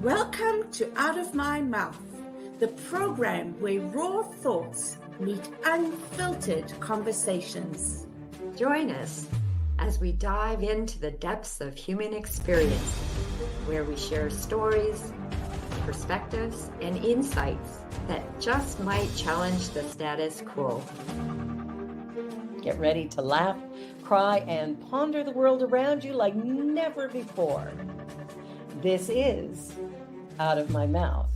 Welcome to Out of My Mouth, the program where raw thoughts meet unfiltered conversations. Join us as we dive into the depths of human experience, where we share stories, perspectives, and insights that just might challenge the status quo. Get ready to laugh, cry, and ponder the world around you like never before. This is Out of My Mouth.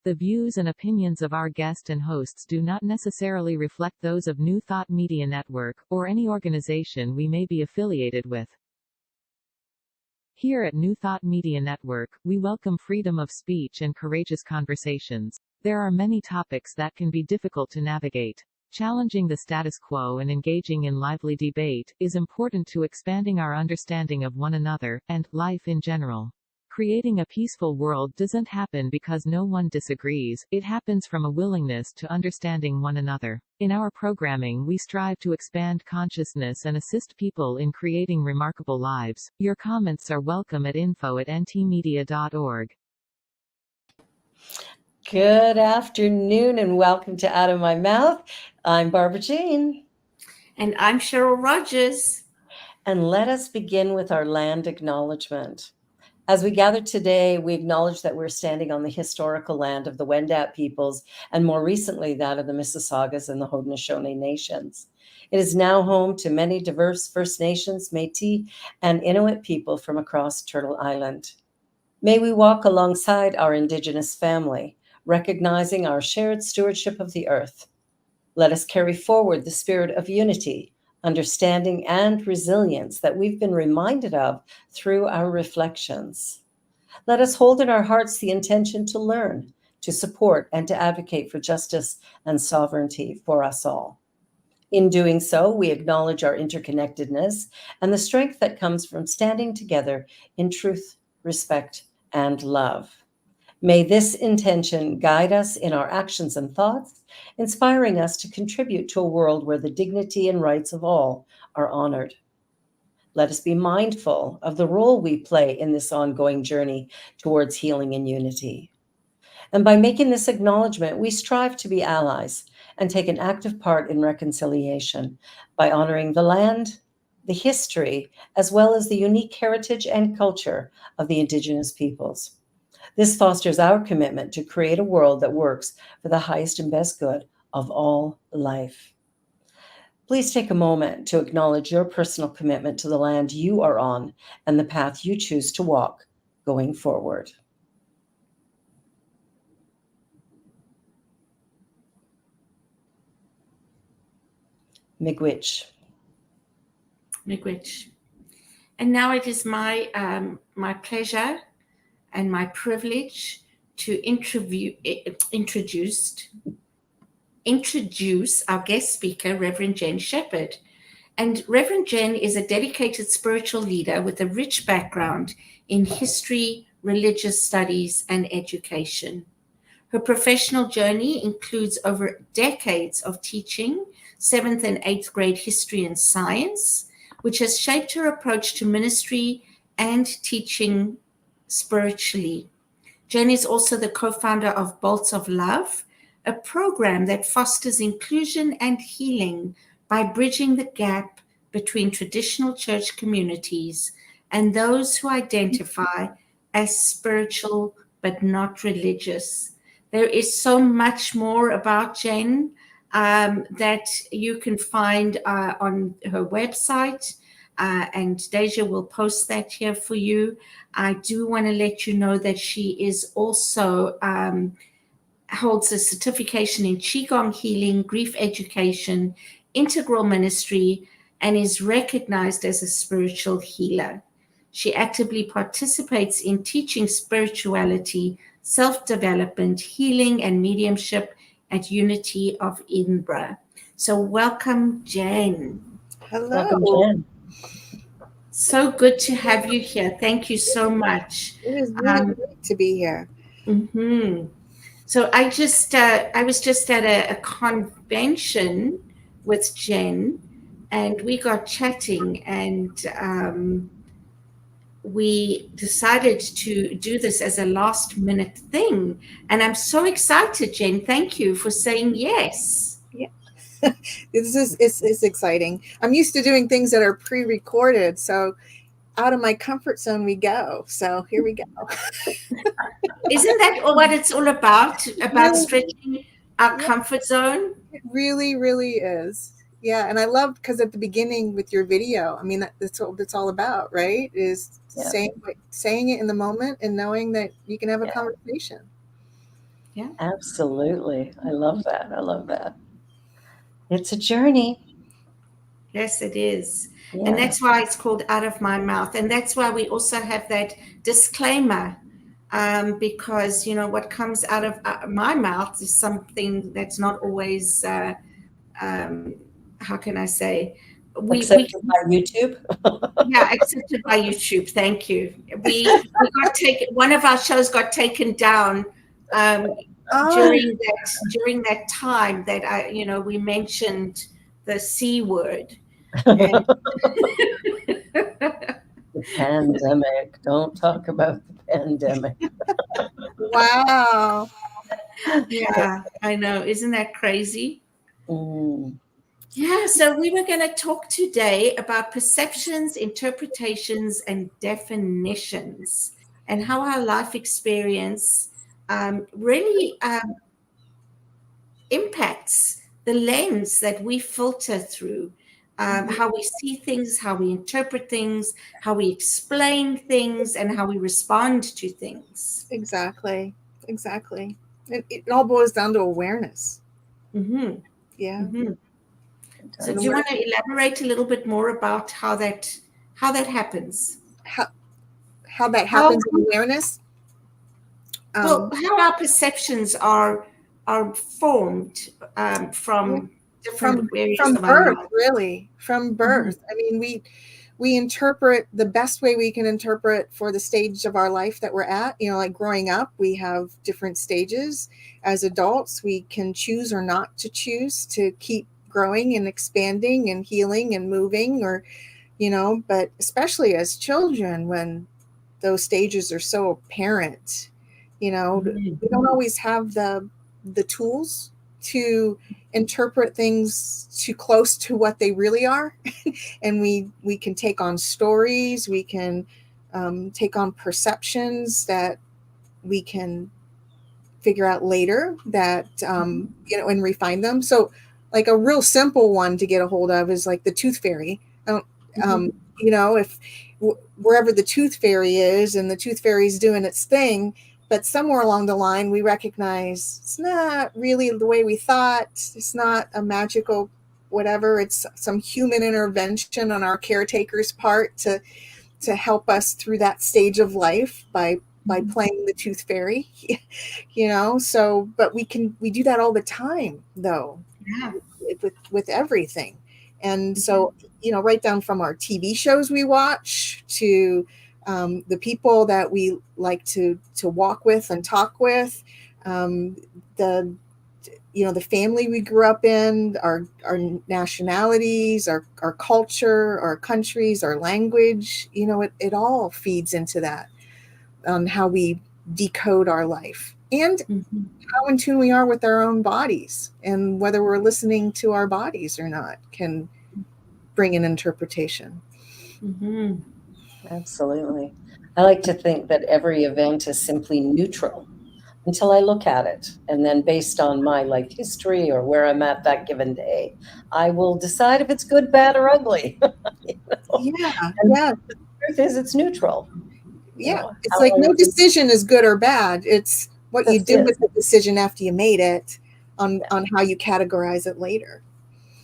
The views and opinions of our guest and hosts do not necessarily reflect those of New Thought Media Network, or any organization we may be affiliated with. Here at New Thought Media Network, we welcome freedom of speech and courageous conversations. There are many topics that can be difficult to navigate. Challenging the status quo and engaging in lively debate is important to expanding our understanding of one another, and life in general. Creating a peaceful world doesn't happen because no one disagrees, it happens from a willingness to understanding one another. In our programming, we strive to expand consciousness and assist people in creating remarkable lives. Your comments are welcome at info@ntmedia.org. Good afternoon and welcome to Out of My Mouth. I'm Barbara Jean. And I'm Cheryl Rogers. And let us begin with our land acknowledgement. As we gather today, we acknowledge that we're standing on the historical land of the Wendat peoples, and more recently that of the Mississaugas and the Haudenosaunee nations. It is now home to many diverse First Nations, Métis, and Inuit people from across Turtle Island. May we walk alongside our Indigenous family, recognizing our shared stewardship of the earth. Let us carry forward the spirit of unity, understanding, and resilience that we've been reminded of through our reflections. Let us hold in our hearts the intention to learn, to support, and to advocate for justice and sovereignty for us all. In doing so, we acknowledge our interconnectedness and the strength that comes from standing together in truth, respect, and love. May this intention guide us in our actions and thoughts, inspiring us to contribute to a world where the dignity and rights of all are honored. Let us be mindful of the role we play in this ongoing journey towards healing and unity. And by making this acknowledgement, we strive to be allies and take an active part in reconciliation by honoring the land, the history, as well as the unique heritage and culture of the Indigenous peoples. This fosters our commitment to create a world that works for the highest and best good of all life. Please take a moment to acknowledge your personal commitment to the land you are on and the path you choose to walk going forward. Miigwech. Miigwech. And now it is my pleasure and my privilege to introduce our guest speaker, Reverend Jenn Shepherd. And Reverend Jenn is a dedicated spiritual leader with a rich background in history, religious studies, and education. Her professional journey includes over decades of teaching 7th and 8th grade history and science, which has shaped her approach to ministry and teaching spiritually. Jenn is also the co-founder of Bolts of Love, a program that fosters inclusion and healing by bridging the gap between traditional church communities and those who identify as spiritual but not religious. There is so much more about Jenn that you can find on her website, and Deja will post that here for you. I do want to let you know that she is also holds a certification in Qigong healing, grief education, integral ministry, and is recognized as a spiritual healer. She actively participates in teaching spirituality, self-development, healing, and mediumship at Unity of Edinburgh. So welcome, Jenn. Welcome, Hello. Jen. So good to have you here. Thank you so much. It is really great to be here. Mhm. So I was just at a convention with Jenn, and we got chatting, and we decided to do this as a last minute thing. And I'm so excited, Jenn. Thank you for saying yes. It's exciting. I'm used to doing things that are pre-recorded, so out of my comfort zone we go. So here we go. Isn't that what it's all about Really? stretching our Yeah. comfort zone? It really, really is. Yeah, and I love because at the beginning with your video, I mean that's what it's all about, right? Is Yeah. saying it in the moment and knowing that you can have a Yeah. conversation. Yeah. Absolutely. I love that. I love that. It's a journey. Yes, it is. Yeah. And that's why it's called Out of My Mouth. And that's why we also have that disclaimer, because, you know, what comes out of my mouth is something that's not always, how can I say, Accepted by YouTube. yeah, accepted by YouTube. Thank you. We got taken, one of our shows got taken down during that time that we mentioned the C word. And The pandemic. Don't talk about the pandemic. Wow. yeah, I know. Isn't that crazy? Mm. Yeah, so we were going to talk today about perceptions, interpretations, and definitions, and how our life experience really impacts the lens that we filter through, how we see things, how we interpret things, how we explain things, and how we respond to things. Exactly. It all boils down to awareness. Mm-hmm. Yeah. Mm-hmm. So, And do you want to elaborate a little bit more about how that happens? How that happens in awareness? Well, how our perceptions are formed from different areas from of our birth, life. really, from birth. I mean, we interpret the best way we can interpret for the stage of our life that we're at. You know, like growing up, we have different stages. As adults, we can choose or not to choose to keep growing and expanding and healing and moving, or, you know, but especially as children, when those stages are so apparent, you know, we don't always have the tools to interpret things too close to what they really are. And we can take on stories, we can take on perceptions that we can figure out later that you know, and refine them. So like a real simple one to get a hold of is like the tooth fairy. You know, if wherever the tooth fairy is and the tooth fairy is doing its thing, but somewhere along the line we recognize it's not really the way we thought, it's not a magical whatever, it's some human intervention on our caretaker's part to help us through that stage of life by playing the tooth fairy. You know, so but we do that all the time though. Yeah. With everything. And so, you know, right down from our TV shows we watch to the people that we like to walk with and talk with, the you know, the family we grew up in, our nationalities, our culture, our countries, our language, you know, it all feeds into that, on how we decode our life and how in tune we are with our own bodies, and whether we're listening to our bodies or not can bring an interpretation. Mm-hmm. Absolutely. I like to think that every event is simply neutral until I look at it. And then based on my life history or where I'm at that given day, I will decide if it's good, bad, or ugly. You know? Yeah. And Yeah. the truth is it's neutral. You Yeah. know, It's like no decision is good or bad. It's what you do with the decision after you made it on how you categorize it later.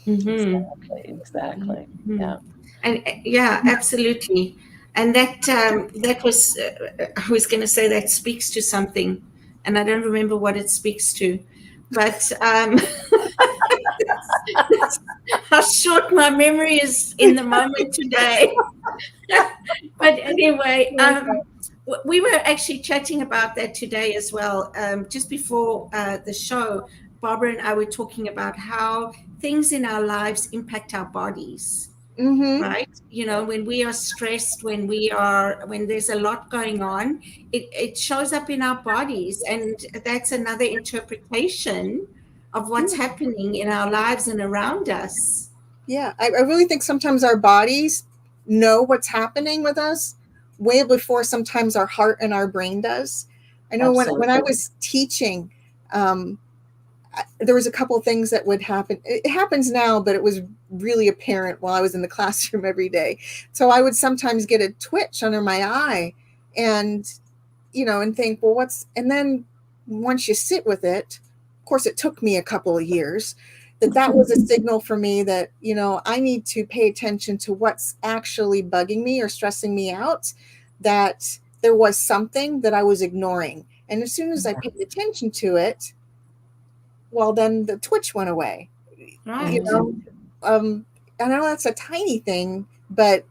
Mm-hmm. Exactly. Mm-hmm. Yeah. And yeah, absolutely. And that was, I was going to say that speaks to something, and I don't remember what it speaks to, but that's how short my memory is in the moment today. But anyway, we were actually chatting about that today as well. Just before the show, Barbara and I were talking about how things in our lives impact our bodies. Mm-hmm. Right, when we are stressed, when there's a lot going on, it shows up in our bodies, and that's another interpretation of what's happening in our lives and around us. Yeah, I really think sometimes our bodies know what's happening with us way before sometimes our heart and our brain does. I know when I was teaching, there was a couple of things that would happen. It happens now, but it was really apparent while I was in the classroom every day. So I would sometimes get a twitch under my eye and, and think, well, and then once you sit with it, of course, it took me a couple of years, that was a signal for me that, I need to pay attention to what's actually bugging me or stressing me out, that there was something that I was ignoring. And as soon as I paid attention to it, well, then the twitch went away. Right. I know that's a tiny thing, but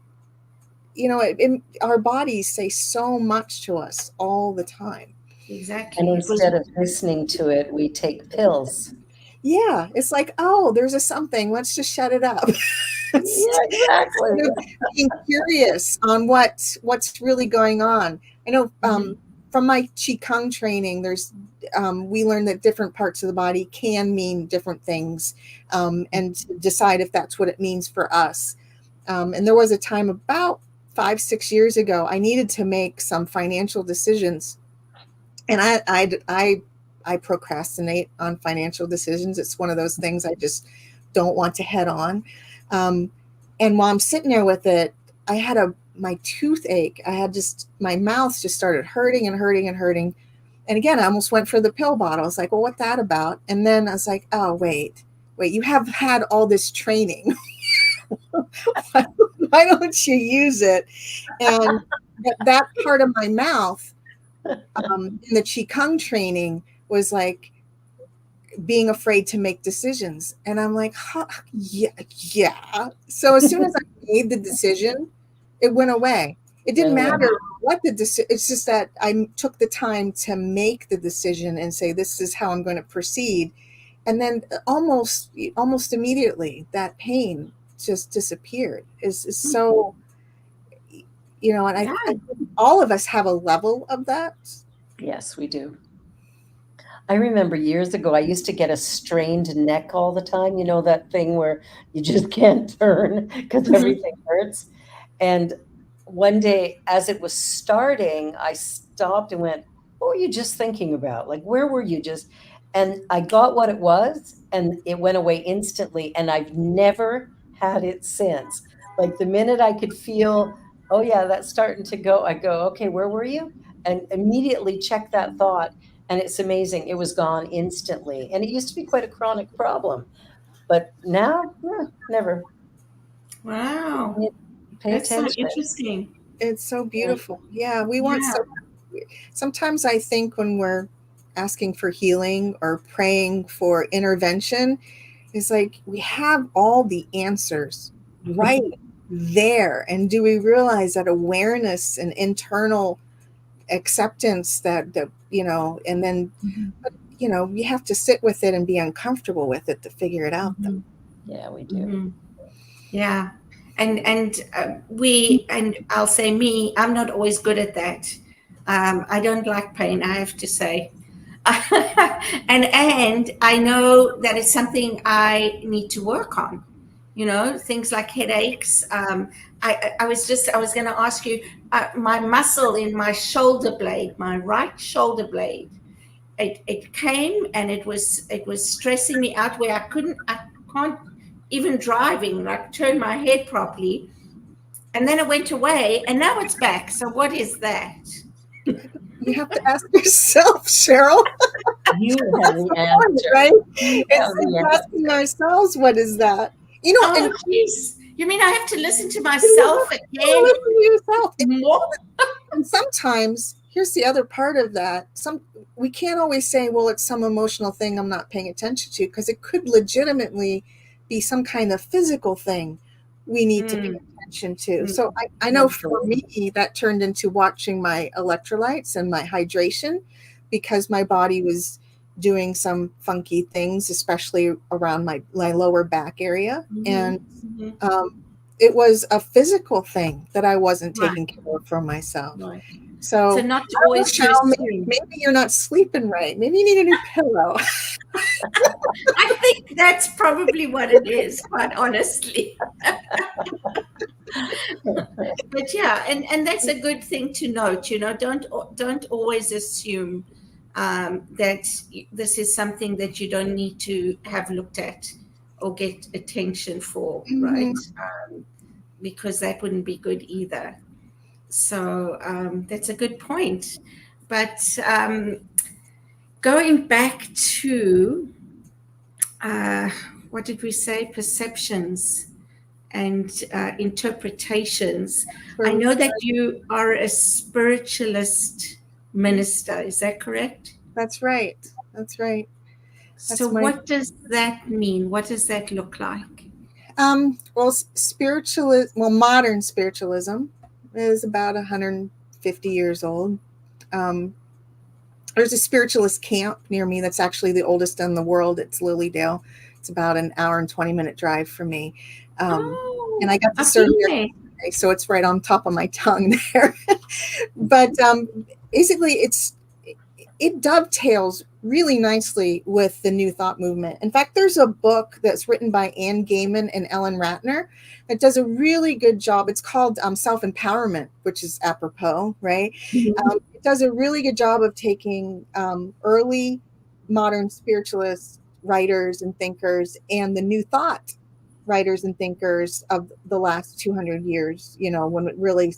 our bodies say so much to us all the time. Exactly. And instead of listening to it, we take pills. Yeah, it's like, oh, there's a something. Let's just shut it up. Yeah, exactly. Being curious on what's really going on. I know from my Qigong training, there's we learned that different parts of the body can mean different things, and decide if that's what it means for us. And there was a time about 5-6 years ago, I needed to make some financial decisions, and I procrastinate on financial decisions. It's one of those things I just don't want to head on. And while I'm sitting there with it, I had my toothache. My mouth just started hurting and hurting and hurting. And again, I almost went for the pill bottle. I was like, well, what's that about? And then I was like, oh, wait, you have had all this training. Why don't you use it? And that part of my mouth in the Qigong training was like being afraid to make decisions. And I'm like, huh, yeah. So as soon as I made the decision, it went away. It didn't matter what the decision, it's just that I took the time to make the decision and say, this is how I'm going to proceed. And then almost immediately that pain just disappeared. It's so, and I all of us have a level of that. Yes, we do. I remember years ago, I used to get a strained neck all the time. You know, that thing where you just can't turn because everything hurts. And one day, as it was starting, I stopped and went, what were you just thinking about? Like, where were you just? And I got what it was, and it went away instantly. And I've never had it since. Like, the minute I could feel, oh, yeah, that's starting to go, I go, okay, where were you? And immediately check that thought. And it's amazing. It was gone instantly. And it used to be quite a chronic problem. But now, never. Wow. Pay That's attention. so interesting. It's so beautiful. Yeah, we want sometimes I think when we're asking for healing or praying for intervention, it's like we have all the answers right there. And do we realize that awareness and internal acceptance that and then you have to sit with it and be uncomfortable with it to figure it out though. Yeah, we do. Yeah. And I'll say me, I'm not always good at that. I don't like pain, I have to say. and I know that it's something I need to work on. Things like headaches. I was going to ask you, my muscle in my shoulder blade, my right shoulder blade, it came and it was stressing me out where I can't even driving, like turn my head properly. And then it went away and now it's back. So what is that? You have to ask yourself, Cheryl. You have the answer. Right? It's like asking ourselves, what is that? Oh, geez. You mean I have to listen to You myself have to again listen to yourself. more? And sometimes, here's the other part of that. We can't always say, well, it's some emotional thing I'm not paying attention to, because it could legitimately be some kind of physical thing we need to pay attention to. So I know for me, that turned into watching my electrolytes and my hydration, because my body was doing some funky things, especially around my lower back area. And it was a physical thing that I wasn't taking care of for myself. Right. So not I don't know, always to Cheryl, assume. maybe you're not sleeping right. Maybe you need a new pillow. I think that's probably what it is, quite honestly. But yeah, and that's a good thing to note. Don't always assume that this is something that you don't need to have looked at or get attention for, right? Because that wouldn't be good either. So that's a good point. But going back to what did we say? Perceptions and interpretations. I know that you are a spiritualist minister. Is that correct? That's right. That's right. So what does that mean? What does that look like? Well, modern spiritualism is about 150 years old. There's a spiritualist camp near me that's actually the oldest in the world. It's Lilydale. It's about an hour and 20-minute drive from me. And I got to serve there today, so it's right on top of my tongue there. But basically, it dovetails really nicely with the New Thought movement. In fact, there's a book that's written by Anne Gaiman and Ellen Ratner that does a really good job. It's called Self-Empowerment, which is apropos, right? It does a really good job of taking early modern spiritualist writers and thinkers and the New Thought writers and thinkers of the last 200 years, when it really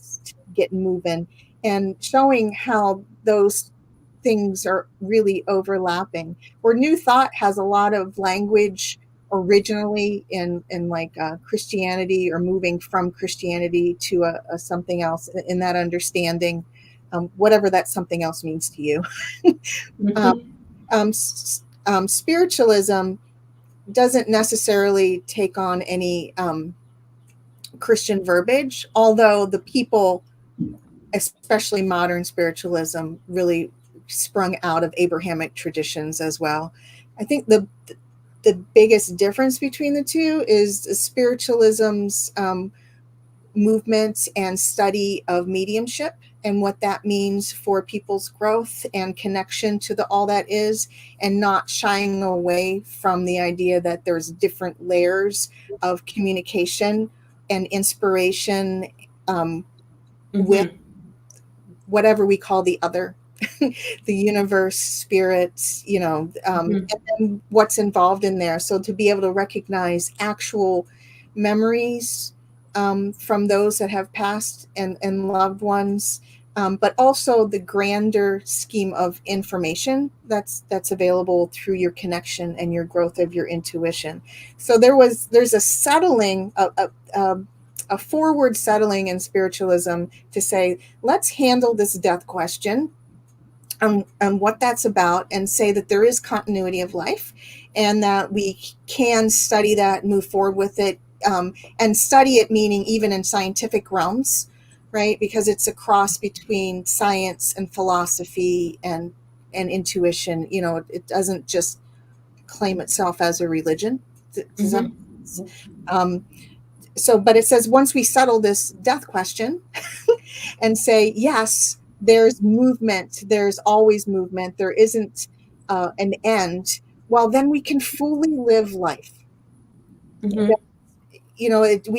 getting moving, and showing how those things are really overlapping. Where New Thought has a lot of language originally in like Christianity, or moving from Christianity to a something else in that understanding, whatever that something else means to you. Spiritualism doesn't necessarily take on any Christian verbiage, although the people, especially modern spiritualism, really sprung out of Abrahamic traditions as well. I think the biggest difference between the two is spiritualism's movement and study of mediumship and what that means for people's growth and connection to all that is, and not shying away from the idea that there's different layers of communication and inspiration with whatever we call the other, the universe, spirits, and then what's involved in there. So to be able to recognize actual memories from those that have passed and loved ones, but also the grander scheme of information that's available through your connection and your growth of your intuition. So there's a settling, a forward settling in spiritualism to say, let's handle this death question and what that's about, and say that there is continuity of life, and that we can study that, move forward with it, and study it, meaning even in scientific realms, right? Because it's a cross between science and philosophy and intuition. It doesn't just claim itself as a religion. Does that make sense? But it says, once we settle this death question and say, yes, there's movement, there's always movement, there isn't an end, well, then we can fully live life. We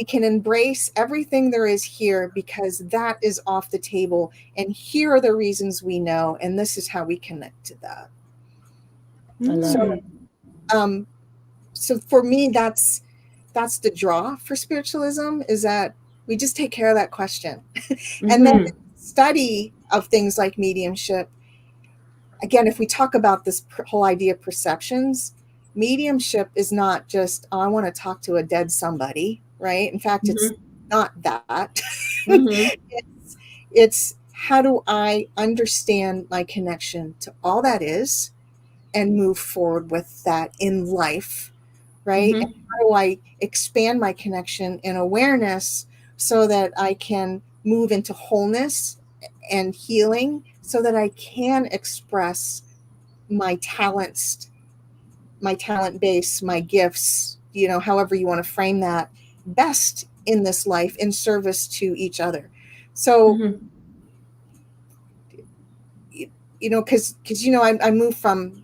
can embrace everything there is here, because that is off the table. And here are the reasons we know, and this is how we connect to that. So for me, that's the draw for spiritualism, is that we just take care of that question. And then the study of things like mediumship, again, if we talk about this whole idea of perceptions, mediumship is not just, I want to talk to a dead somebody, right? In fact, it's not that. Mhm. It's how do I understand my connection to all that is and move forward with that in life, right? And Mhm. how do I expand my connection and awareness so that I can move into wholeness and healing so that I can express my talents, my talent base, my gifts, however you want to frame that, best in this life in service to each other. So, Mhm. I moved from,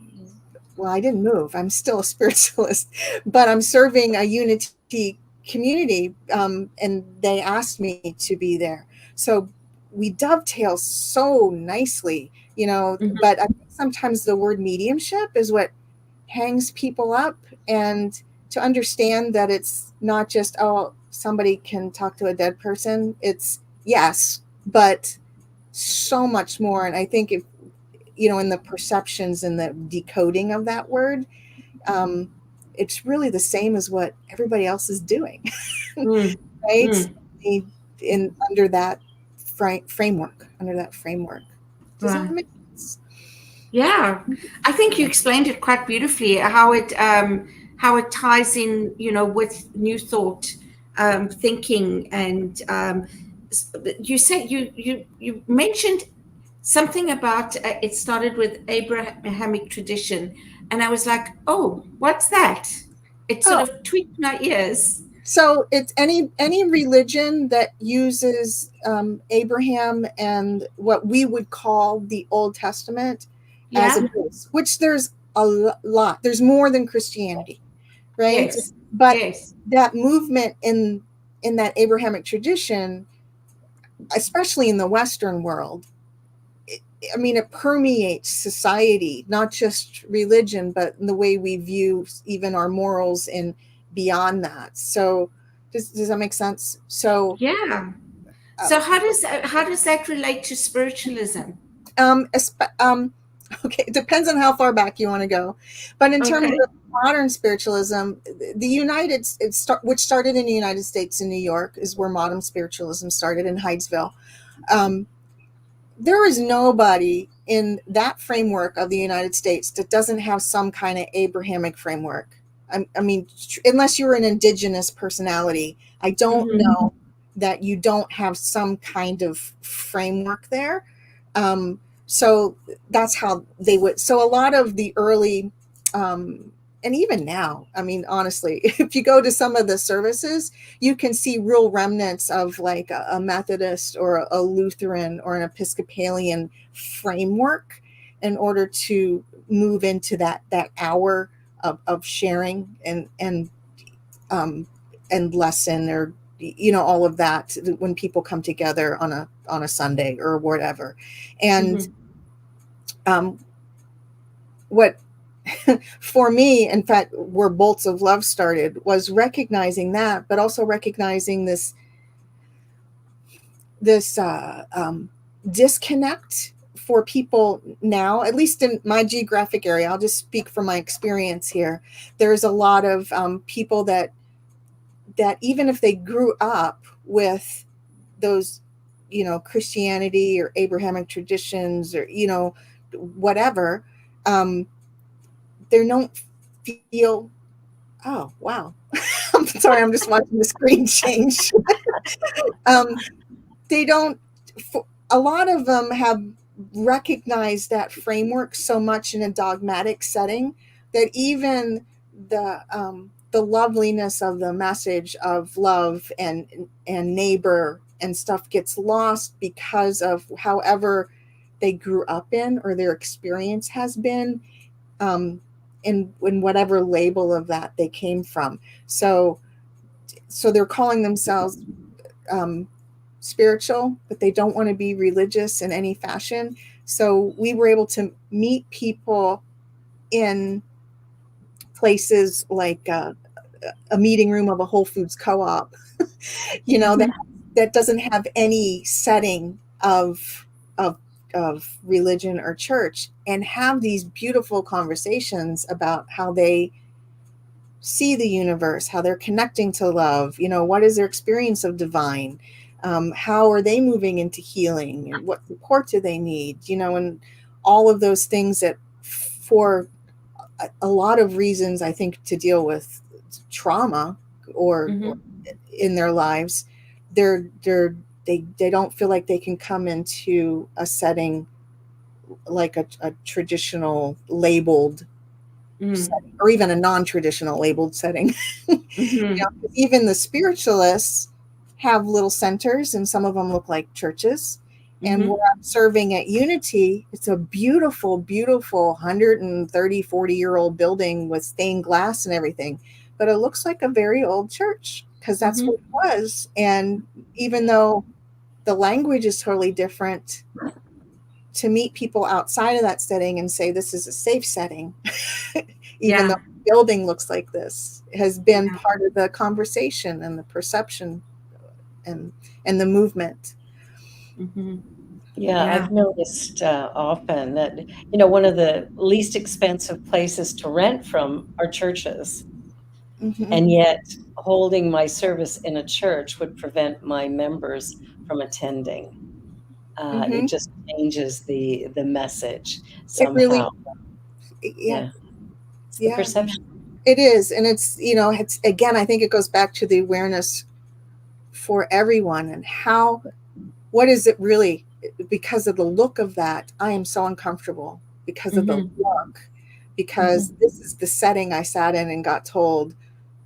well, I didn't move. I'm still a spiritualist, but I'm serving a unity community, and they asked me to be there. So we dovetail so nicely, Mhm. but I think sometimes the word mediumship is what hangs people up, and to understand that it's not just, oh, somebody can talk to a dead person. It's yes, but so much more. And I think if, in the perceptions and the decoding of that word, um, it's really the same as what everybody else is doing, Mm. right? Mm. In under that framework, Does that Right. make sense? Yeah, I think you explained it quite beautifully how it ties in, with new thought, thinking, and you said you mentioned something about it started with Abrahamic tradition, and I was like, oh, what's that? It sort Oh, of tweaked my ears. so it's any religion that uses Abraham and what we would call the Old Testament as a Yeah. base, which there's a lot. There's more than Christianity, right? Yes. But Yes. that movement in that Abrahamic tradition, especially in the Western world, I mean, it permeates society, not just religion, but in the way we view even our morals and beyond that. So, does that make sense? So, Yeah. uh, So how does that relate to spiritualism? um, okay, it depends on how far back you want to go, but in terms Okay. of modern spiritualism, which started in the United States in New York, is where modern spiritualism started in Hydesville. Um, there is nobody in that framework of the United States that doesn't have some kind of Abrahamic framework. I mean, unless you're an indigenous personality, I don't Mhm. know that you don't have some kind of framework there. So that's how they would. So a lot of the early, and even now, I mean, honestly, if you go to some of the services, you can see real remnants of like a Methodist or a Lutheran or an Episcopalian framework in order to move into that hour of sharing um, and lesson, or all of that when people come together on a Sunday or whatever. And Mhm. um, what for me, in fact, where Bolts of Love started was recognizing that, but also recognizing this disconnect for people now, at least in my geographic area. I'll just speak from my experience here. There's a lot of people that even if they grew up with those, Christianity or Abrahamic traditions or, whatever, um, they don't feel, oh, wow. I'm sorry, I'm just watching the screen change. um, they don't, a lot of them have recognized that framework so much in a dogmatic setting that even the loveliness of the message of love and neighbor and stuff gets lost because of however they grew up in or their experience has been, um, in whatever label of that they came from. So they're calling themselves um, spiritual, but they don't want to be religious in any fashion. So we were able to meet people in places like a meeting room of a Whole Foods co-op, that Mhm. doesn't have any setting of of religion or church, and have these beautiful conversations about how they see the universe, how they're connecting to love, what is their experience of divine, how are they moving into healing, and what support do they need, and all of those things that for a lot of reasons, I think, to deal with trauma or in their lives, they don't feel like they can come into a setting like a traditional labeled setting, or even a non-traditional labeled setting. Even the spiritualists have little centers, and some of them look like churches. And where I'm serving at Unity, it's a beautiful, beautiful 130, 40-year-old building with stained glass and everything. But it looks like a very old church because that's what it was. And even though the language is totally different, to meet people outside of that setting and say this is a safe setting, even though the building looks like this, has been part of the conversation and the perception and the movement. Yeah, I've noticed often that, one of the least expensive places to rent from are churches. And yet holding my service in a church would prevent my members from attending. It just changes the message somehow. It really, It's the perception. It is. And it's, it's, again, I think it goes back to the awareness for everyone and what is it really? Because of the look of that, I am so uncomfortable because of the look, because this is the setting I sat in and got told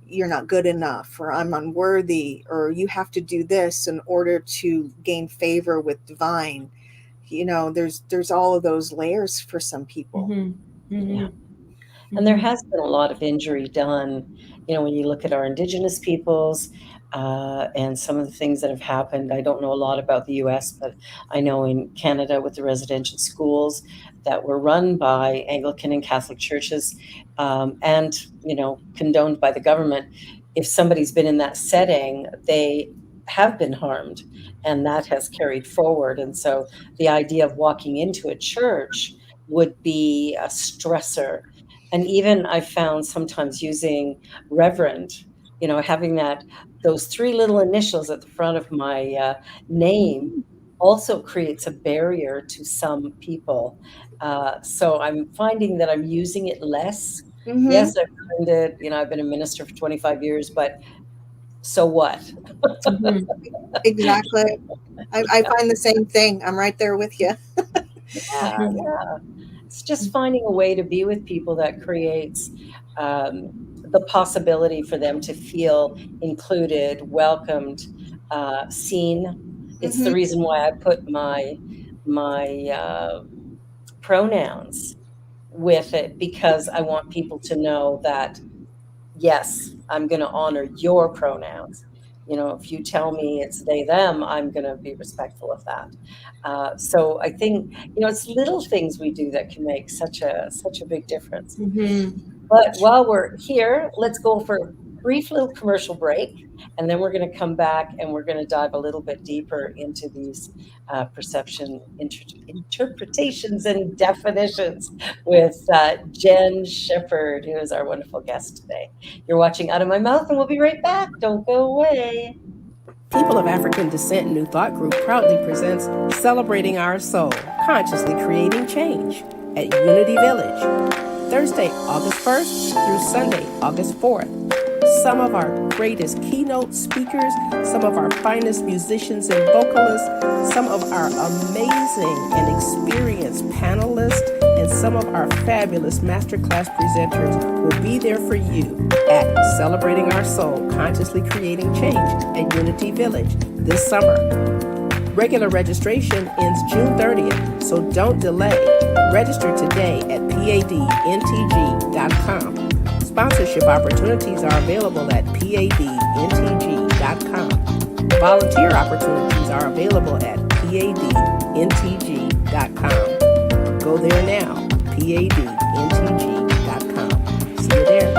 you're not good enough, or I'm unworthy, or you have to do this in order to gain favor with divine. There's all of those layers for some people. Yeah. And there has been a lot of injury done, when you look at our Indigenous peoples and some of the things that have happened. I don't know a lot about the US, but I know in Canada with the residential schools that were run by Anglican and Catholic churches and, condoned by the government. If somebody's been in that setting, they have been harmed, and that has carried forward. And so the idea of walking into a church would be a stressor. And even I found sometimes using Reverend, having those three little initials at the front of my name also creates a barrier to some people. So I'm finding that I'm using it less. Yes, I've learned it. I've been a minister for 25 years, but so what? Exactly. I find the same thing. I'm right there with you. Yeah. It's just finding a way to be with people that creates the possibility for them to feel included, welcomed, seen. It's the reason why I put my pronouns with it, because I want people to know that, yes, I'm going to honor your pronouns. If you tell me it's they, them, I'm going to be respectful of that. So I think, it's little things we do that can make such a big difference. But while we're here, let's go for a brief little commercial break, and then we're going to come back and we're going to dive a little bit deeper into these perception interpretations and definitions with Jenn Shepherd, who is our wonderful guest today. You're watching Out of My Mouth, and we'll be right back. Don't go away. People of African Descent New Thought Group proudly presents Celebrating Our Soul, Consciously Creating Change at Unity Village, Thursday, August 1st through Sunday, August 4th. Some of our greatest keynote speakers, some of our finest musicians and vocalists, some of our amazing and experienced panelists, and some of our fabulous masterclass presenters will be there for you at Celebrating Our Soul, Consciously Creating Change at Unity Village this summer. Regular registration ends June 30th, so don't delay. Register today at padntg.com. Sponsorship opportunities are available at padntg.com. Volunteer opportunities are available at padntg.com. Go there now, padntg.com. See you there.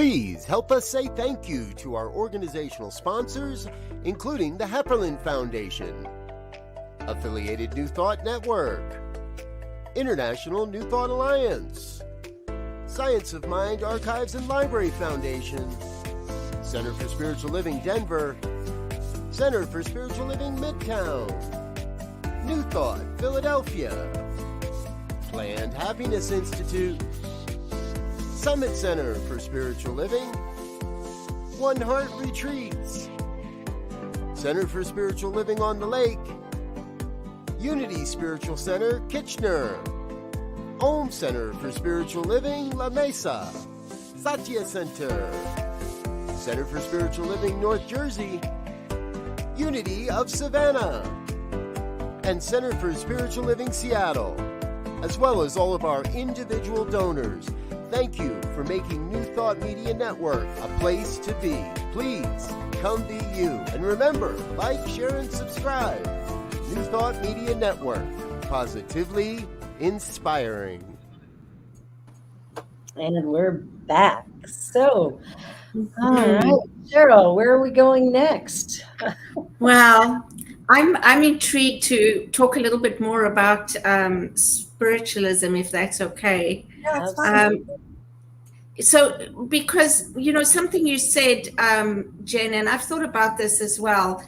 Please help us say thank you to our organizational sponsors, including the Hepperlin Foundation, Affiliated New Thought Network, International New Thought Alliance, Science of Mind Archives and Library Foundation, Center for Spiritual Living Denver, Center for Spiritual Living Midtown, New Thought Philadelphia, Planned Happiness Institute, Summit Center for Spiritual Living, One Heart Retreats, Center for Spiritual Living on the Lake, Unity Spiritual Center Kitchener, Om Center for Spiritual Living La Mesa, Satya Center, Center for Spiritual Living North Jersey, Unity of Savannah, and Center for Spiritual Living Seattle, as well as all of our individual donors. Thank you for making New Thought Media Network a place to be. Please come be you. And remember, like, share, and subscribe. New Thought Media Network, positively inspiring. And we're back. So, all right, Cheryl, where are we going next? Well, I'm intrigued to talk a little bit more about spiritualism, if that's okay. Yeah, that's fine. So, because, something you said, Jen, and I've thought about this as well.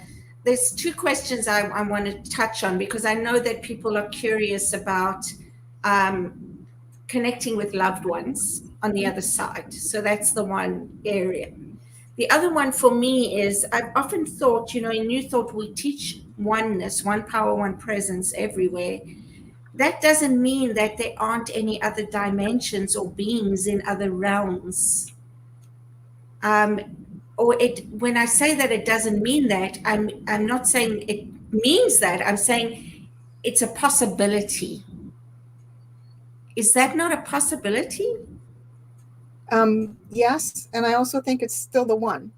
There's two questions I want to touch on, because I know that people are curious about connecting with loved ones on the other side. So that's the one area. The other one for me is, I've often thought, in New Thought, we teach oneness, one power, one presence everywhere. That doesn't mean that there aren't any other dimensions or beings in other realms. When I say that it doesn't mean that, I'm not saying it means that. I'm saying it's a possibility. Is that not a possibility? Yes, and I also think it's still the one.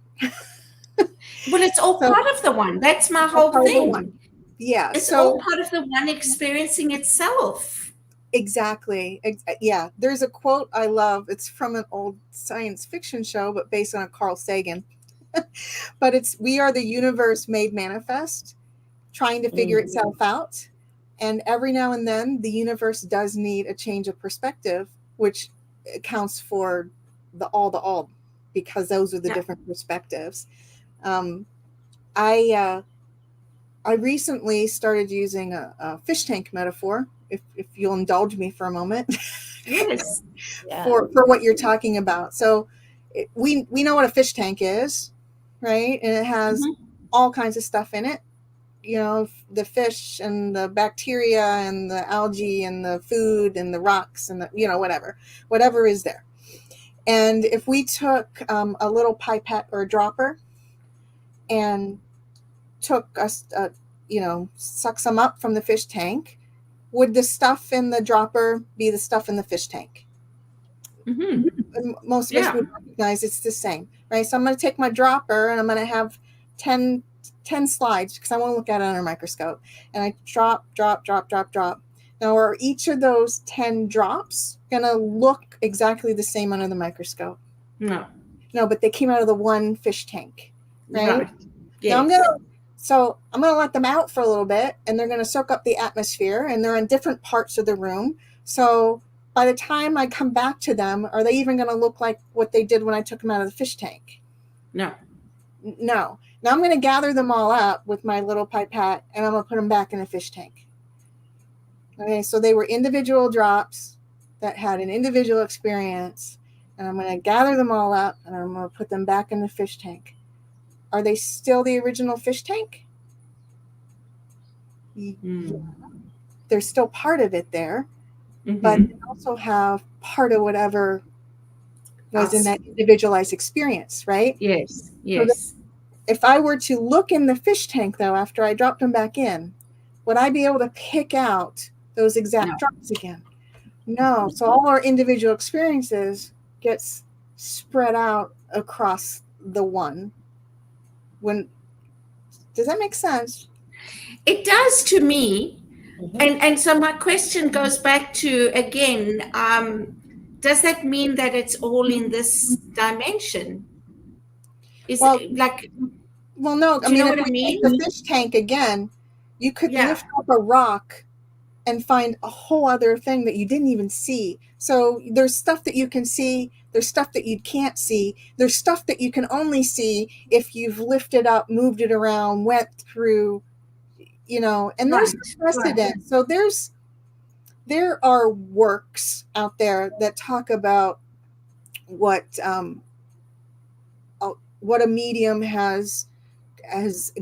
Well, it's all part of the one. That's my whole thing. Yeah, it's all part of the one experiencing itself. Exactly. Yeah, there's a quote I love. It's from an old science fiction show, but based on Carl Sagan. But it's, we are the universe made manifest, trying to figure itself out. And every now and then, the universe does need a change of perspective, which accounts for the all, because those are the different perspectives. I recently started using a fish tank metaphor, if you'll indulge me for a moment. Yes. for what you're talking about. So we know what a fish tank is, right? And it has all kinds of stuff in it. The fish and the bacteria and the algae and the food and the rocks and the, whatever is there. And if we took a little pipette or a dropper and took suck some up from the fish tank, would the stuff in the dropper be the stuff in the fish tank? And most of us would recognize it's the same, right? So I'm going to take my dropper and I'm going to have 10 slides, because I want to look at it under a microscope. And I drop. Now, are each of those 10 drops going to look exactly the same under the microscope? No, but they came out of the one fish tank, right? Yes. Now I'm going to let them out for a little bit, and they're going to soak up the atmosphere, and they're in different parts of the room. So by the time I come back to them, are they even going to look like what they did when I took them out of the fish tank? No. Now I'm going to gather them all up with my little pipette, and I'm going to put them back in a fish tank. Okay, so they were individual drops that had an individual experience, and I'm going to gather them all up, and I'm going to put them back in the fish tank. Are they still the original fish tank? There's still part of it there, but they also have part of whatever was in that individualized experience, right? Yes. So if I were to look in the fish tank, though, after I dropped them back in, would I be able to pick out those exact drops again? No. So all our individual experiences gets spread out across the one. Does that make sense? It does to me. And so my question goes back to, again, does that mean that it's all in this dimension? Is Well, like, well, no. I do you mean, know if what I we take mean? the fish tank again, you could Yeah, lift up a rock and find a whole other thing that you didn't even see. So there's stuff that you can see, there's stuff that you can't see, there's stuff that you can only see if you've lifted up, moved it around, went through, and there's right, right. precedent. So there are works out there that talk about what what a medium has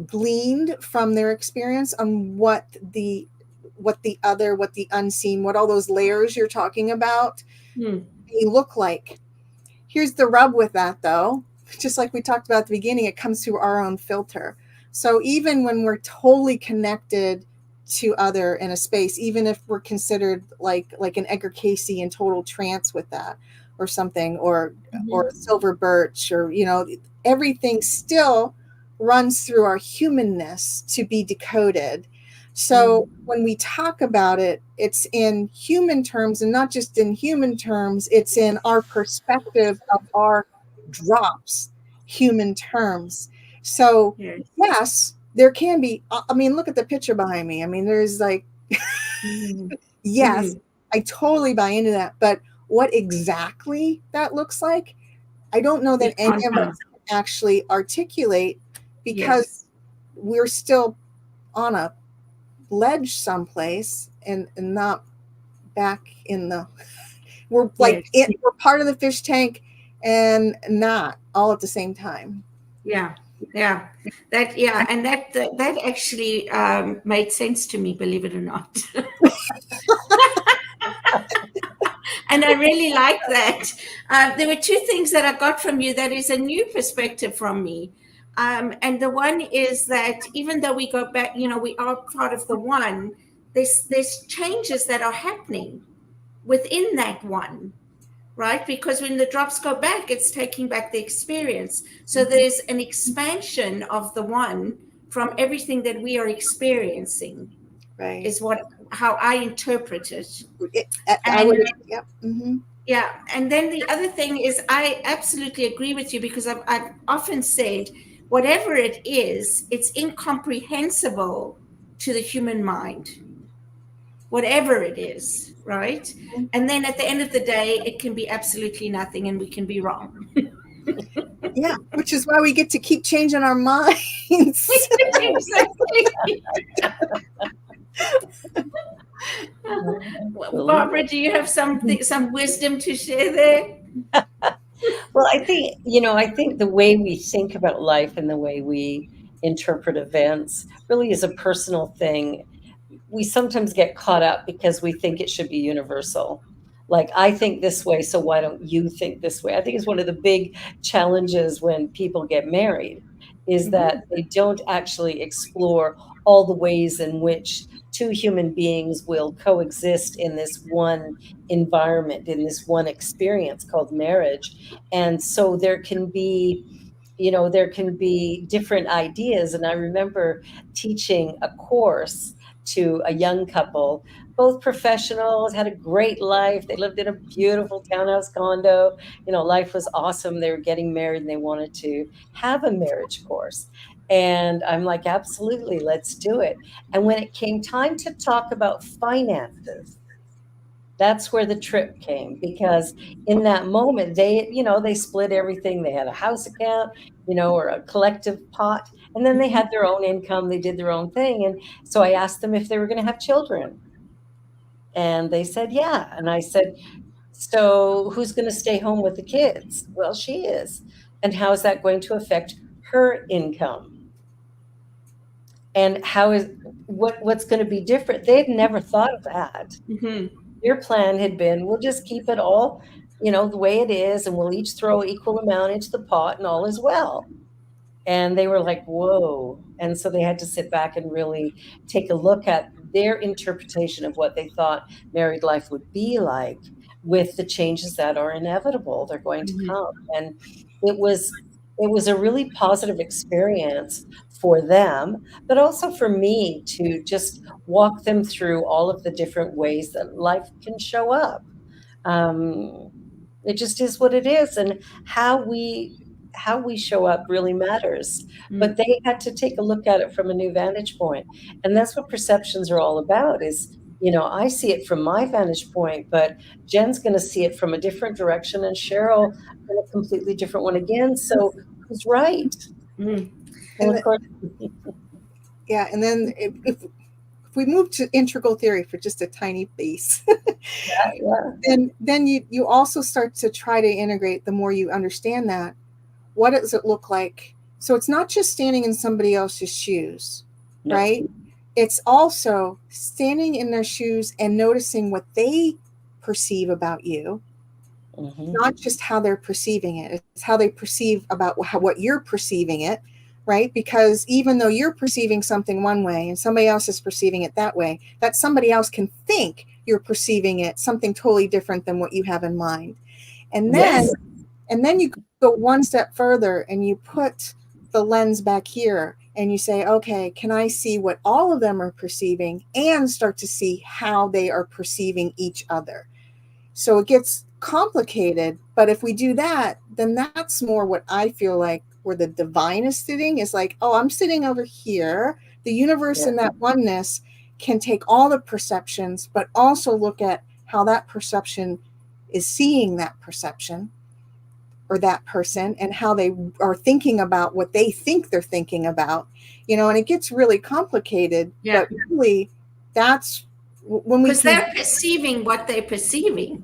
gleaned from their experience on what the unseen, what all those layers you're talking about Hmm. they look like. Here's the rub with that, though. Just like we talked about at the beginning, it comes through our own filter. So even when we're totally connected to other in a space, even if we're considered like an Edgar Casey in total trance with that, or something, or silver birch, or everything still runs through our humanness to be decoded. So when we talk about it, it's in human terms, and not just in human terms, it's in our perspective of our drops, human terms. So, Yes. yes, there can be, I mean, look at the picture behind me. I mean, there's like, Mhm. yes, I totally buy into that. But what exactly that looks like, I don't know We that any can't of know. us can actually articulate, because Yes. we're still on a ledge someplace, and not back in the we're like Yes. we're part of the fish tank and not all at the same time. Yeah. Yeah. That, yeah, and that actually made sense to me, believe it or not. And I really like that. There were two things that I got from you that is a new perspective from me. And the one is that even though we go back, we are part of the one, there's changes that are happening within that one, right? Because when the drops go back, it's taking back the experience. So there's an expansion of the one from everything that we are experiencing, Right. is how I interpret it. I would, And yep. Mm-hmm. yeah, and then the other thing is, I absolutely agree with you, because I've often said, whatever it is, it's incomprehensible to the human mind, whatever it is, right? And then at the end of the day, it can be absolutely nothing, and we can be wrong. Yeah, which is why we get to keep changing our minds. Exactly. Barbara, do you have some wisdom to share there? Well, I think the way we think about life and the way we interpret events really is a personal thing. We sometimes get caught up because we think it should be universal. Like, I think this way, so why don't you think this way? I think it's one of the big challenges when people get married, is that they don't actually explore all the ways in which two human beings will coexist in this one environment, in this one experience called marriage. And so there can be different ideas. And I remember teaching a course to a young couple, both professionals, had a great life. They lived in a beautiful townhouse condo. Life was awesome. They were getting married and they wanted to have a marriage course. And I'm like, absolutely, let's do it. And when it came time to talk about finances, that's where the trip came, because in that moment they split everything. They had a house account, or a collective pot, and then they had their own income. They did their own thing. And so I asked them if they were going to have children, and they said yeah. And I said, so who's going to stay home with the kids? Well, she is. And how is that going to affect her income? And what's going to be different? They'd never thought of that. Mm-hmm. Your plan had been, we'll just keep it all, the way it is, and we'll each throw equal amount into the pot, and all is well. And they were like, whoa. And so they had to sit back and really take a look at their interpretation of what they thought married life would be like, with the changes that are inevitable. They're going to come. And it was a really positive experience for them, but also for me to just walk them through all of the different ways that life can show up. Um, It just is what it is, and how we show up really matters. But they had to take a look at it from a new vantage point, and that's what perceptions are all about. Is I see it from my vantage point, but Jen's going to see it from a different direction, and Cheryl from a completely different one again. So who's right? Mm. Well, And of course. Yeah, and then if we move to integral theory for just a tiny piece, Yeah. then you also start to try to integrate. The more you understand that, what does it look like? So it's not just standing in somebody else's shoes, No. right? It's also standing in their shoes and noticing what they perceive about you, not just how they're perceiving it. It's how they perceive about what you're perceiving it, right? Because even though you're perceiving something one way and somebody else is perceiving it that way, that somebody else can think you're perceiving it something totally different than what you have in mind. And then Yes. and then you go one step further and you put the lens back here and you say, okay, can I see what all of them are perceiving and start to see how they are perceiving each other? So it gets complicated, but if we do that, then that's more what I feel like where the divine is sitting, is like, oh, I'm sitting over here. The universe in that oneness can take all the perceptions, but also look at how that perception is seeing that perception or that person, and how they are thinking about what they think they're thinking about, and it gets really complicated. Yeah. But really, that's when we Because they're perceiving what they're perceiving.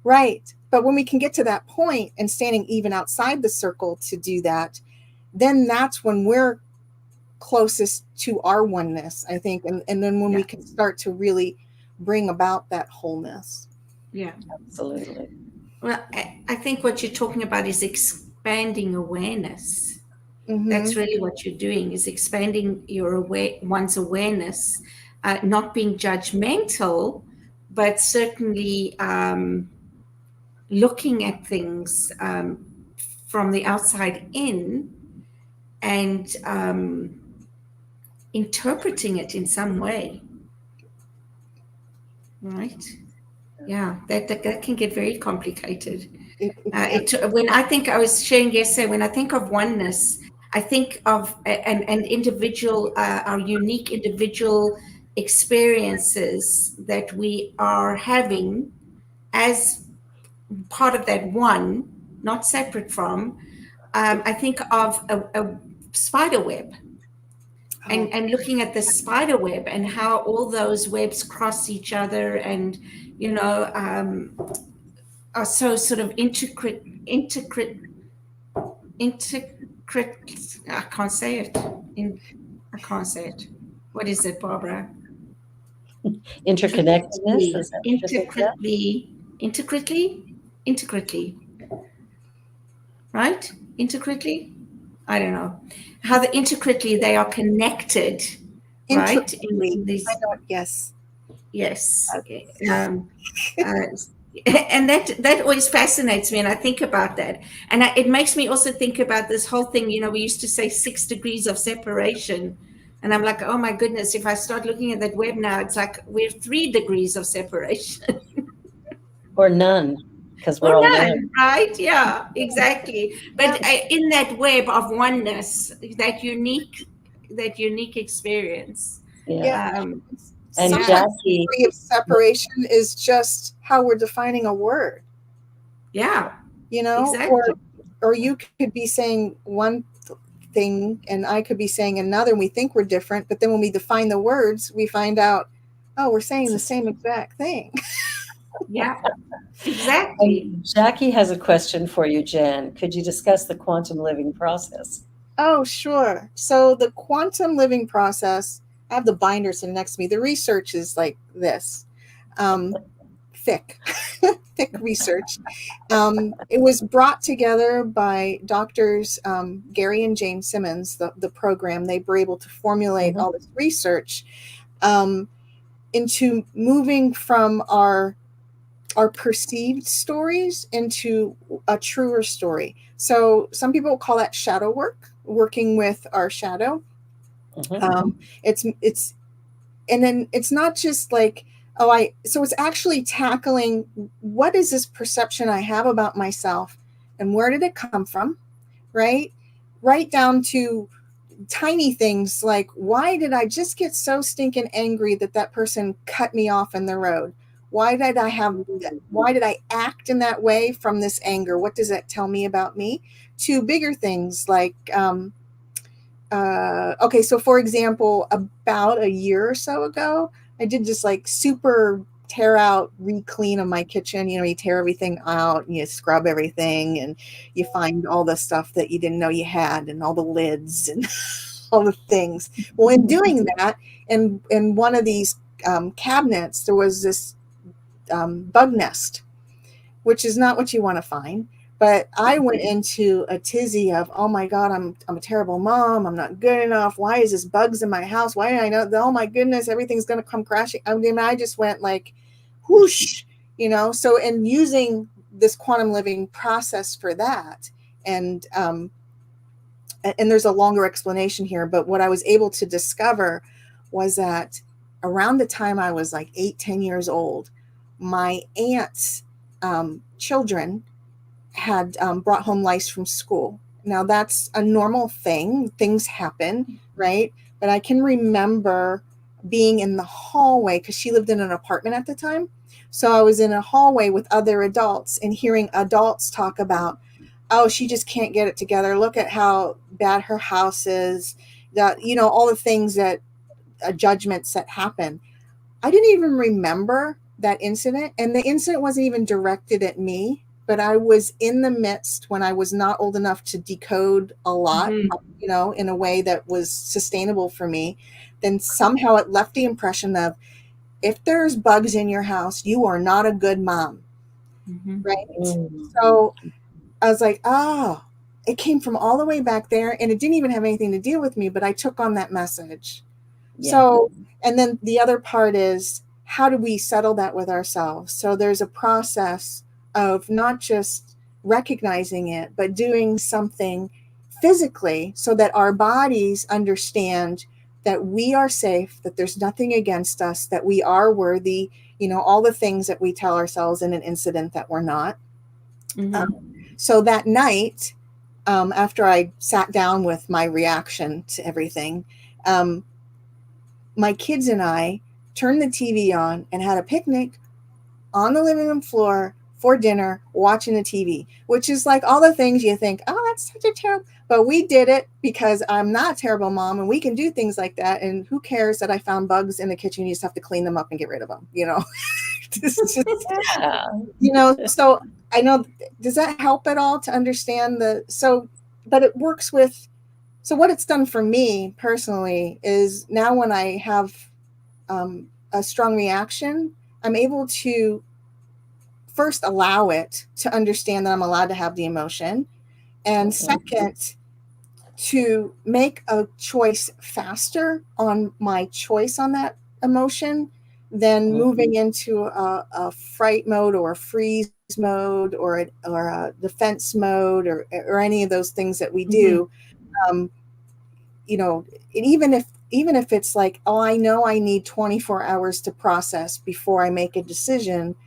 Right. But when we can get to that point and standing even outside the circle to do that, then that's when we're closest to our oneness, I think. And then when we can start to really bring about that wholeness. Yeah. Absolutely. Well, I think what you're talking about is expanding awareness. Mm-hmm. That's really what you're doing, is expanding one's awareness, not being judgmental, but certainly looking at things from the outside in and interpreting it in some way. Right? Yeah, that can get very complicated. When I think, I was sharing yesterday, when I think of oneness, I think of an individual, our unique individual experiences that we are having as part of that one, not separate from. I think of a spider web. And looking at the spider web and how all those webs cross each other and, are so sort of intricate. I can't say it. I can't say it. What is it, Barbara? Interconnectedness. Is that intricately. Right? Intricately? I don't know. How intricately they are connected, right? Yes. Yes. Okay. And that always fascinates me, and I think about that, and it makes me also think about this whole thing. We used to say 6 degrees of separation, and I'm like, oh my goodness, if I start looking at that web now, it's like we're 3 degrees of separation, or none, because we're all one. right? Yeah, exactly. But in that web of oneness, that unique experience. And sometimes Jackie, the degree of separation is just how we're defining a word. Yeah. Exactly. Or you could be saying one thing and I could be saying another, and we think we're different, but then when we define the words, we find out, oh, we're saying the same exact thing. Yeah, exactly. And Jackie has a question for you, Jen. Could you discuss the quantum living process? Oh, sure. So the quantum living process, I have the binder sitting next to me. The research is like this, thick research. It was brought together by doctors Gary and Jane Simmons, the program. They were able to formulate all this research into moving from our perceived stories into a truer story. So some people call that shadow work, working with our shadow. It's and then it's not just like So it's actually tackling, what is this perception I have about myself and where did it come from, right? Right down to tiny things like, why did I just get so stinking angry that person cut me off in the road? Why did I act in that way from this anger? What does that tell me about me? To bigger things like, okay, so for example, about a year or so ago, I did just like super tear out, re-clean of my kitchen. You tear everything out and you scrub everything and you find all the stuff that you didn't know you had and all the lids and all the things. Well, in doing that, in one of these cabinets, there was this bug nest, which is not what you want to find. But I went into a tizzy of, oh my God, I'm a terrible mom. I'm not good enough. Why is this bugs in my house? Why did I know? Oh my goodness, everything's going to come crashing. I mean, I just went like, whoosh, So in using this quantum living process for that, and there's a longer explanation here, but what I was able to discover was that around the time I was like 8-10 years old, my aunt's children had brought home lice from school. Now that's a normal thing. Things happen, right? But I can remember being in the hallway because she lived in an apartment at the time. So I was in a hallway with other adults and hearing adults talk about, oh, she just can't get it together. Look at how bad her house is. That, all the things that judgments that happen. I didn't even remember that incident. And the incident wasn't even directed at me, but I was in the midst when I was not old enough to decode a lot, in a way that was sustainable for me. Then somehow it left the impression of, if there's bugs in your house, you are not a good mom. Right? So I was like, oh, it came from all the way back there and it didn't even have anything to do with me, but I took on that message. Yeah. So, and then the other part is, how do we settle that with ourselves? So there's a process of not just recognizing it, but doing something physically so that our bodies understand that we are safe, that there's nothing against us, that we are worthy, all the things that we tell ourselves in an incident that we're not. So that night, after I sat down with my reaction to everything, my kids and I turned the TV on and had a picnic on the living room floor for dinner, watching the TV, which is like all the things you think, oh, that's such a terrible, but we did it because I'm not a terrible mom and we can do things like that. And who cares that I found bugs in the kitchen? You just have to clean them up and get rid of them, This is just, so I know, does that help at all to understand but it works with, so what it's done for me personally is now when I have a strong reaction, I'm able to first allow it, to understand that I'm allowed to have the emotion. And second, to make a choice faster on my choice on that emotion than moving into a fright mode or a freeze mode or a defense mode or any of those things that we do. Even if it's like, oh, I know I need 24 hours to process before I make a decision,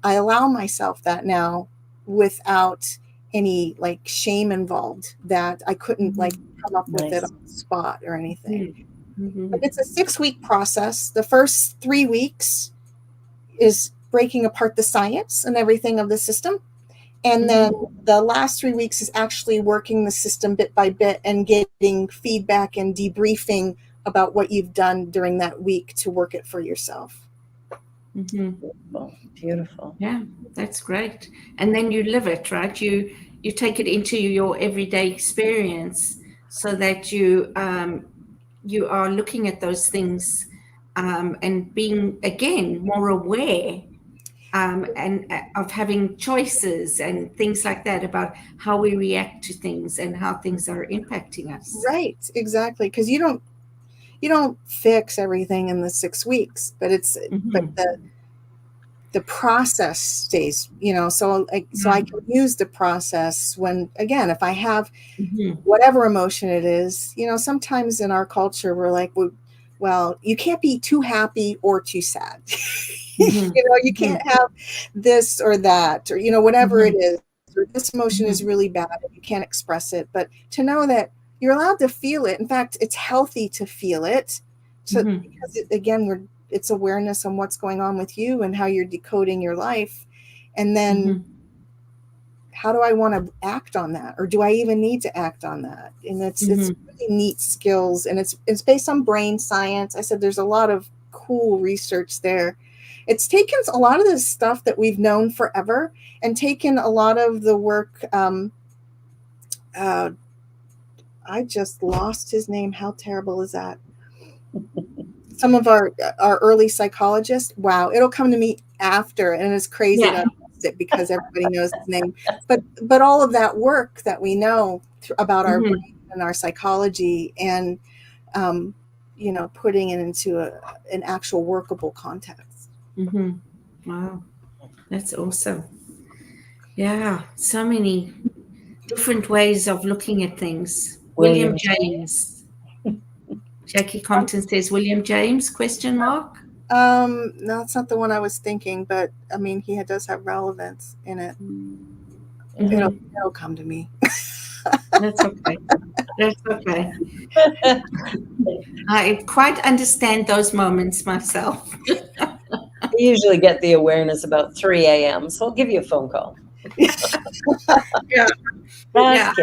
I allow myself that now without any like shame involved that I couldn't like come up with it on the spot or anything. But it's a 6-week process. The first 3 weeks is breaking apart the science and everything of the system. And then the last 3 weeks is actually working the system bit by bit and getting feedback and debriefing about what you've done during that week to work it for yourself. Beautiful. Yeah, that's great. And then you live it, right? You take it into your everyday experience so that you are looking at those things and being, again, more aware and of having choices and things like that about how we react to things and how things are impacting us. Right, exactly. Because you don't fix everything in the 6 weeks, but but the process stays, so I can use the process when, again, if I have whatever emotion it is, sometimes in our culture, we're like, well, well, you can't be too happy or too sad. Mhm. You can't have this or that, or, whatever it is, or this emotion is really bad and you can't express it. But to know that you're allowed to feel it. In fact, it's healthy to feel it. So because again, it's awareness on what's going on with you and how you're decoding your life. And then how do I want to act on that? Or do I even need to act on that? And it's really neat skills, and it's based on brain science. I said there's a lot of cool research there. It's taken a lot of this stuff that we've known forever and taken a lot of the work. I just lost his name. How terrible is that? Some of our early psychologists. Wow, it'll come to me after, and it's crazy that I lost it because everybody knows his name. But all of that work that we know about our brain and our psychology, and putting it into an actual workable context. Wow, that's awesome. Yeah, so many different ways of looking at things. William James. Jackie Compton says William James, question mark? No, that's not the one I was thinking, but I mean, he does have relevance in it. It'll come to me. That's okay. That's okay. I quite understand those moments myself. I usually get the awareness about 3 a.m., so I'll give you a phone call. Yeah. That's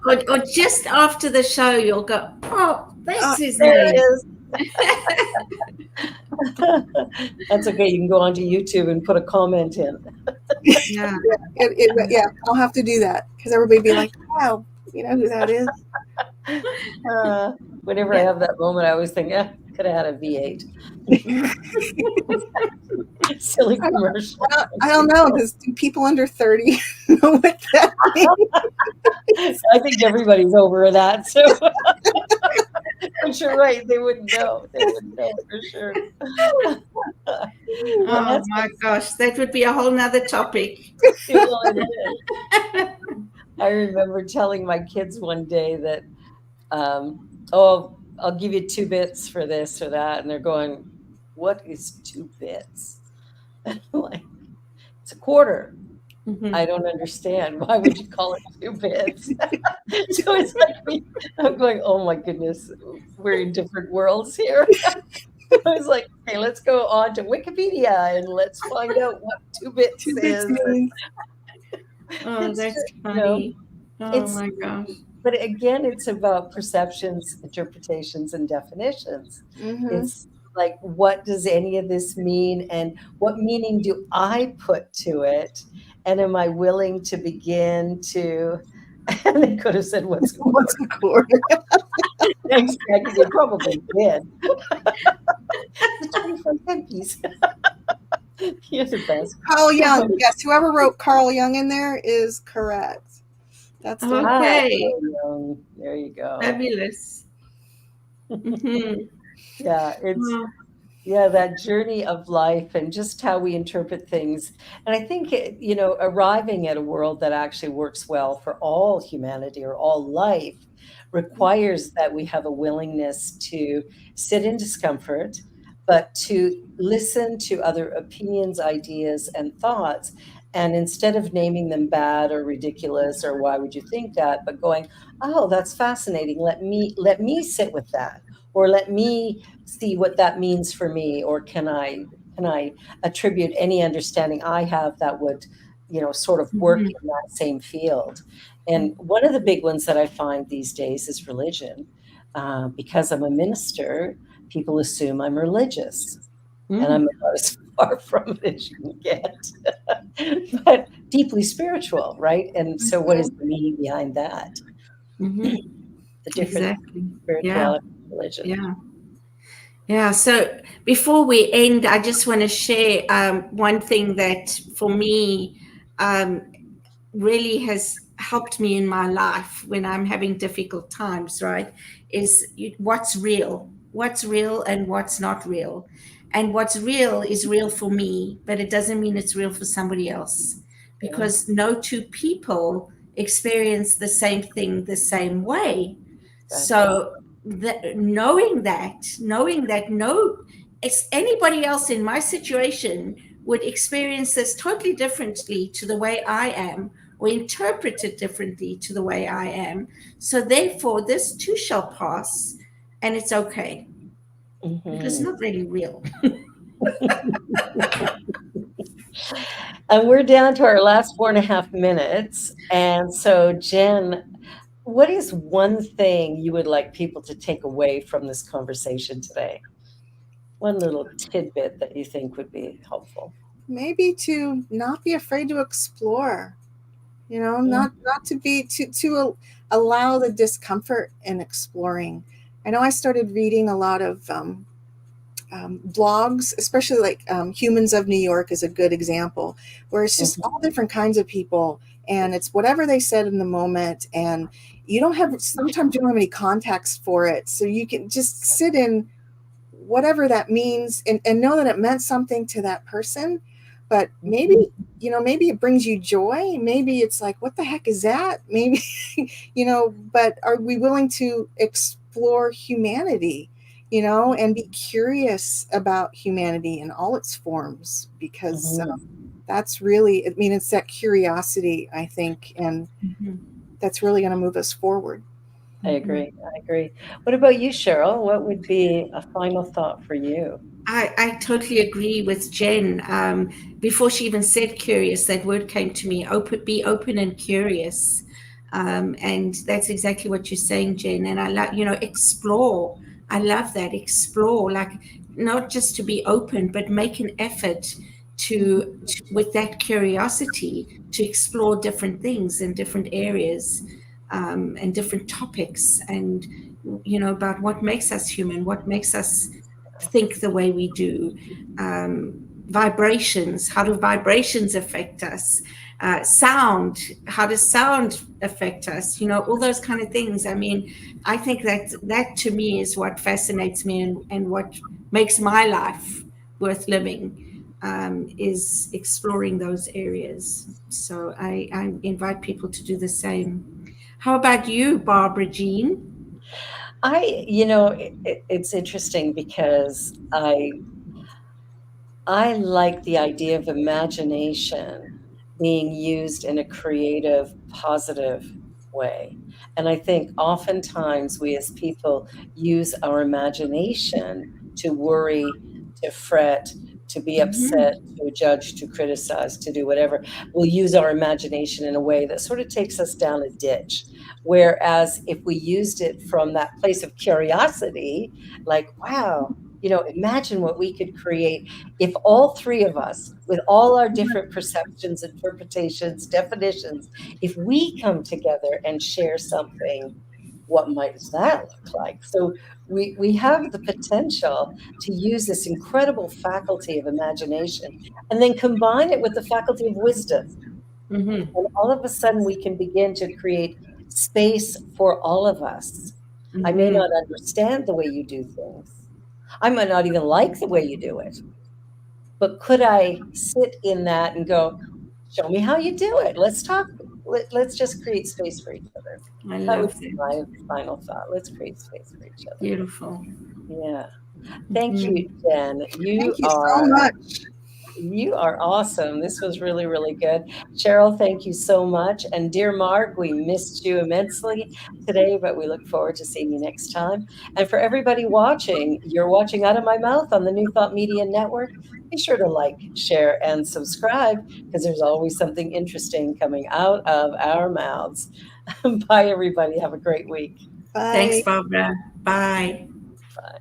Or just after the show, you'll go, oh, that's his there name. it is. That's okay. You can go onto YouTube and put a comment in. Yeah. Yeah, I'll have to do that because everybody be like, wow, you know who that is? Whenever I have that moment, I always think, could have had a V8. Silly commercial. I don't know. Does people under 30 know what that means? I think everybody's over that. So, but you're right. They wouldn't know. They wouldn't know for sure. Oh my gosh, that would be a whole nother topic. I remember telling my kids one day that, I'll give you 2 bits for this or that. And they're going, what is 2 bits? Like, it's a quarter. I don't understand. Why would you call it 2 bits? So it's like I'm going, oh my goodness, we're in different worlds here. I was like, okay, let's go on to Wikipedia and let's find out what 2 bits is. Oh, that's funny. Oh my gosh. But again, it's about perceptions, interpretations, and definitions. It's like, what does any of this mean? And what meaning do I put to it? And am I willing to begin to, and they could have said, what's a quarter? Thanks, Jackie. They probably did. The 25-cent piece. You're the best. Carl Jung. Yes, whoever wrote Carl Jung in there is correct. That's the okay. There you go. Fabulous. Yeah, it's that journey of life and just how we interpret things. And I think arriving at a world that actually works well for all humanity or all life requires that we have a willingness to sit in discomfort, but to listen to other opinions, ideas, and thoughts. And instead of naming them bad or ridiculous or why would you think that, but going, oh, that's fascinating. Let me sit with that, or let me see what that means for me, or can I attribute any understanding I have that would, sort of work in that same field. And one of the big ones that I find these days is religion. Because I'm a minister, people assume I'm religious. And I'm about as far from it as you can get, but deeply spiritual, right? And so what is the meaning behind that? The different spirituality and religion. Yeah. So before we end, I just want to share one thing that for me really has helped me in my life when I'm having difficult times, right? Is what's real and what's not real. And what's real is real for me, but it doesn't mean it's real for somebody else, because no 2 people experience the same thing the same way. So knowing that no, anybody else in my situation would experience this totally differently to the way I am, or interpret it differently to the way I am. So therefore, this too shall pass, and it's okay. Because it's not really real. And we're down to our last 4.5 minutes. And so, Jenn, what is one thing you would like people to take away from this conversation today? One little tidbit that you think would be helpful. Maybe to not be afraid to explore, not to be to allow the discomfort in exploring. I know I started reading a lot of blogs, especially like Humans of New York is a good example, where it's just all different kinds of people, and it's whatever they said in the moment, and sometimes you don't have any context for it, so you can just sit in whatever that means, and know that it meant something to that person. But maybe it brings you joy, maybe it's like, what the heck is that, maybe but are we willing to explore humanity, and be curious about humanity in all its forms? Because that's really, it's that curiosity, I think, and that's really going to move us forward. I agree. What about you, Cheryl? What would be a final thought for you? I totally agree with Jenn. Before she even said curious, that word came to me. Be open and curious. And that's exactly what you're saying, Jenn. And I like, explore. I love that. Explore, like not just to be open, but make an effort to with that curiosity, to explore different things in different areas, and different topics, and about what makes us human, what makes us think the way we do. Vibrations, how do vibrations affect us? Sound, how does sound affect us? All those kind of things. I think that to me is what fascinates me, and what makes my life worth living, is exploring those areas. So I invite people to do the same. How about you, Barbara Jean? It's interesting because I like the idea of imagination being used in a creative, positive way. And I think oftentimes we as people use our imagination to worry, to fret, to be upset, to judge, to criticize, to do whatever. We'll use our imagination in a way that sort of takes us down a ditch. Whereas if we used it from that place of curiosity, like, wow, imagine what we could create if all three of us, with all our different perceptions, interpretations, definitions, if we come together and share something, what might that look like? So we have the potential to use this incredible faculty of imagination and then combine it with the faculty of wisdom. And all of a sudden we can begin to create space for all of us. I may not understand the way you do things. I might not even like the way you do it. But could I sit in that and go, show me how you do it. Let's talk. Let's just create space for each other. That would be my final thought. Let's create space for each other. Beautiful. Yeah. Thank you, Jenn. Thank you so much. You are awesome. This was really, really good. Cheryl, thank you so much. And dear Mark, we missed you immensely today, but we look forward to seeing you next time. And for everybody watching, you're watching Out of My Mouth on the New Thought Media Network. Be sure to like, share, and subscribe, because there's always something interesting coming out of our mouths. Bye, everybody. Have a great week. Bye. Thanks, Barbara. Bye. Bye.